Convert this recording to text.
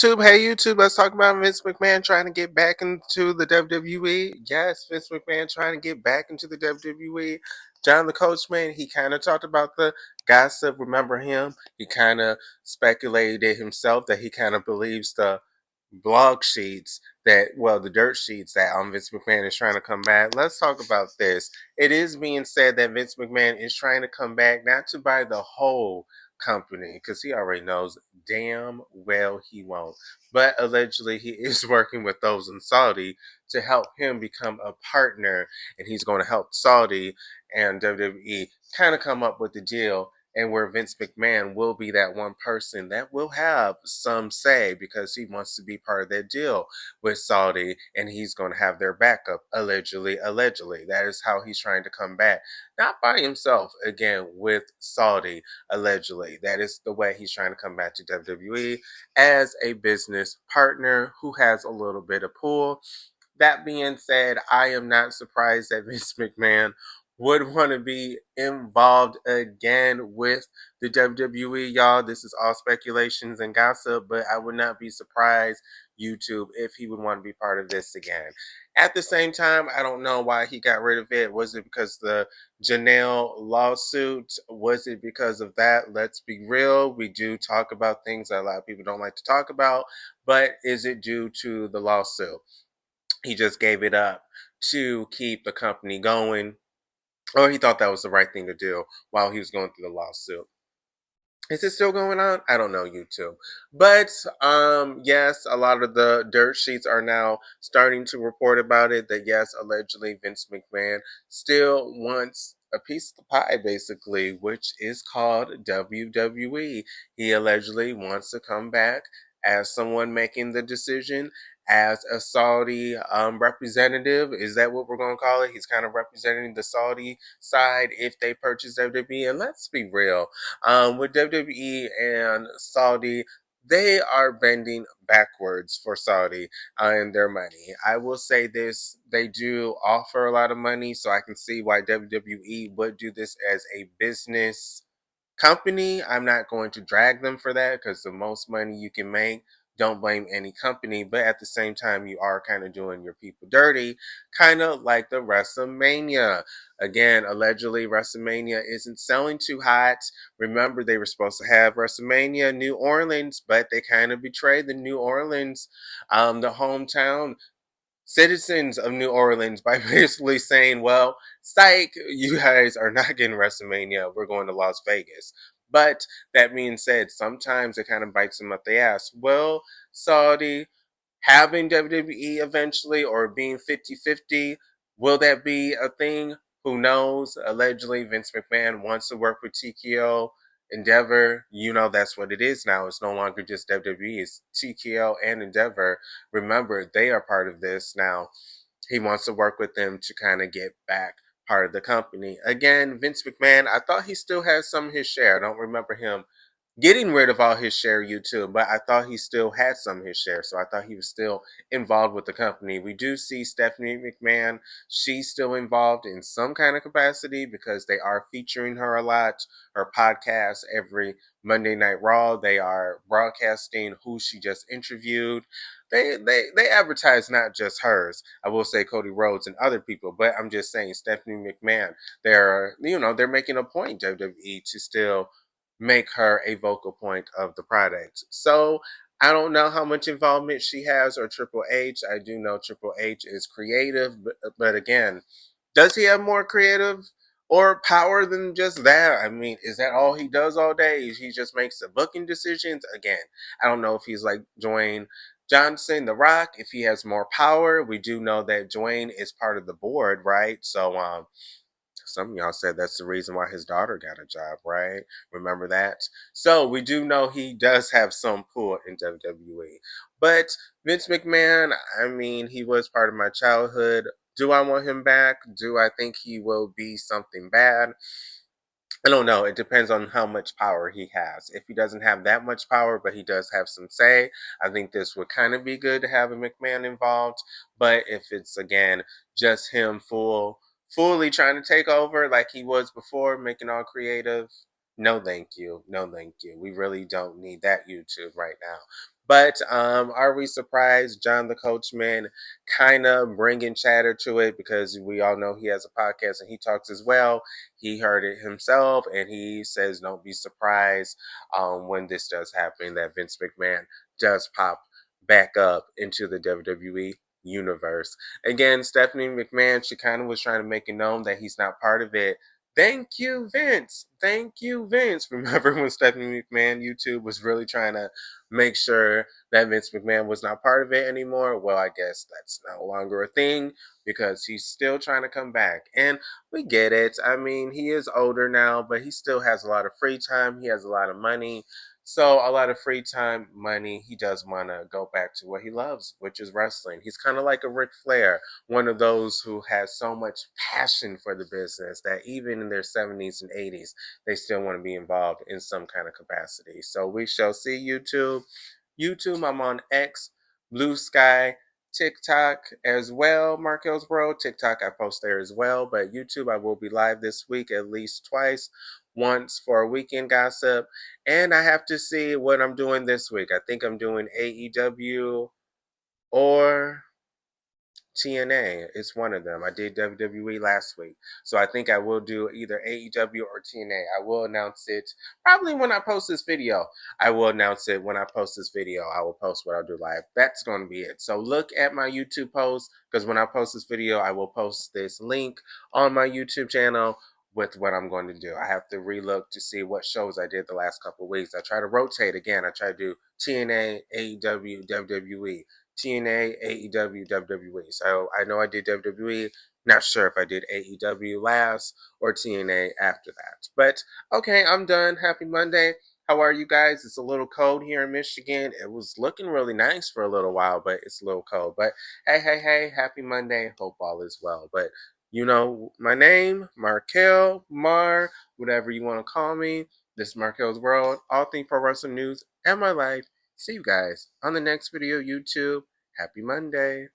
Hey YouTube, let's talk about Vince McMahon trying to get back into the WWE. Yes, Vince McMahon trying to get back into the WWE. Jonathan Coachman, he kind of talked about the gossip. Remember him? He kind of speculated himself that he kind of believes the blog sheets the dirt sheets that Vince McMahon is trying to come back. Let's talk about this. It is being said that Vince McMahon is trying to come back, not to buy the whole company, because he already knows damn well he won't. But allegedly, he is working with those in Saudi to help him become a partner, and he's going to help Saudi and WWE kind of come up with the deal, and where Vince McMahon will be that one person that will have some say because he wants to be part of that deal with Saudi, and he's going to have their backup. Allegedly, that is how he's trying to come back, not by himself, again with Saudi. Allegedly, that is the way he's trying to come back to WWE, as a business partner who has a little bit of pull. That being said, I am not surprised that Vince McMahon would want to be involved again with the WWE, y'all. This is all speculations and gossip, but I would not be surprised, YouTube, if he would want to be part of this again. At the same time, I don't know why he got rid of it. Was it because the Janelle lawsuit? Was it because of that? Let's be real. We do talk about things that a lot of people don't like to talk about, but is it due to the lawsuit? He just gave it up to keep the company going, or he thought that was the right thing to do while he was going through the lawsuit. Is it still going on? I don't know, YouTube. But yes, a lot of the dirt sheets are now starting to report about it, that yes, allegedly Vince McMahon still wants a piece of the pie, basically, which is called WWE. He allegedly wants to come back as someone making the decision, as a Saudi representative. Is that what we're going to call it? He's kind of representing the Saudi side if they purchase WWE. And let's be real, with WWE and Saudi, they are bending backwards for Saudi and their money. I will say this, they do offer a lot of money, so I can see why WWE would do this as a business company. I'm not going to drag them for that, because the most money you can make, don't blame any company. But at the same time, you are kind of doing your people dirty, kind of like the WrestleMania. Again, allegedly, WrestleMania isn't selling too hot. Remember, they were supposed to have WrestleMania New Orleans, but they kind of betrayed the New Orleans, the hometown citizens of New Orleans, by basically saying, well, psych, you guys are not getting WrestleMania. We're going to Las Vegas. But that being said, sometimes it kind of bites them up the ass. Well, Saudi having WWE eventually, or being 50-50, will that be a thing? Who knows? Allegedly, Vince McMahon wants to work with TKO Endeavor. You know, that's what it is now. It's no longer just WWE, it's TKO and Endeavor. Remember, they are part of this now. He wants to work with them to kind of get back part of the company. Again, Vince McMahon, I thought he still had some of his share. I don't remember him getting rid of all his share YouTube, but I thought he still had some of his share, so I thought he was still involved with the company. We do see Stephanie McMahon, she's still involved in some kind of capacity, because they are featuring her a lot. Her podcast every Monday Night Raw, they are broadcasting who she just interviewed. They advertise not just hers. I will say Cody Rhodes and other people, but I'm just saying Stephanie McMahon. They're making a point, WWE, to still make her a vocal point of the product. So I don't know how much involvement she has, or Triple H. I do know Triple H is creative, but again, does he have more creative or power than just that? I mean, is that all he does all day? He just makes the booking decisions? Again, I don't know if he's like Dwayne Johnson, The Rock, if he has more power. We do know that Dwayne is part of the board, right? So some of y'all said that's the reason why his daughter got a job, right? Remember that? So we do know he does have some pull in WWE. But Vince McMahon, I mean, he was part of my childhood. Do I want him back? Do I think he will be something bad? I don't know. It depends on how much power he has. If he doesn't have that much power, but he does have some say, I think this would kind of be good to have a McMahon involved. But if it's, again, just him fully trying to take over like he was before, making all creative, no thank you. No thank you. We really don't need that YouTube right now. But are we surprised? John the Coachman kind of bringing chatter to it because we all know he has a podcast and he talks as well. He heard it himself and he says, don't be surprised when this does happen, that Vince McMahon does pop back up into the WWE universe. Again, Stephanie McMahon, she kind of was trying to make it known that he's not part of it. Thank you, Vince. Thank you, Vince. Remember when Stephanie McMahon YouTube was really trying to make sure that Vince McMahon was not part of it anymore? Well, I guess that's no longer a thing because he's still trying to come back. And we get it. I mean, he is older now, but he still has a lot of free time. He has a lot of money. So, a lot of free time, money, he does want to go back to what he loves, which is wrestling. He's kind of like a Ric Flair, one of those who has so much passion for the business that even in their 70s and 80s, they still want to be involved in some kind of capacity. So, we shall see. YouTube. YouTube, I'm on X, Blue Sky, TikTok as well, Marquelworld. TikTok, I post there as well. But YouTube, I will be live this week at least twice. Once for a weekend gossip. And I have to see what I'm doing this week. I think I'm doing AEW or TNA. It's one of them. I did WWE last week. So I think I will do either AEW or TNA. I will announce it probably when I post this video. I will announce it when I post this video. I will post what I'll do live. That's going to be it. So look at my YouTube post because when I post this video, I will post this link on my YouTube channel with what I'm going to do. I have to relook to see what shows I did the last couple of weeks. I try to rotate again. I try to do TNA, AEW, WWE. TNA, AEW, WWE. So I know I did WWE. Not sure if I did AEW last or TNA after that. But okay, I'm done. Happy Monday. How are you guys? It's a little cold here in Michigan. It was looking really nice for a little while, but it's a little cold. But hey, happy Monday. Hope all is well. But you know my name, Markel, whatever you want to call me. This is Markel's World, all things pro wrestling news and my life. See you guys on the next video, YouTube. Happy Monday.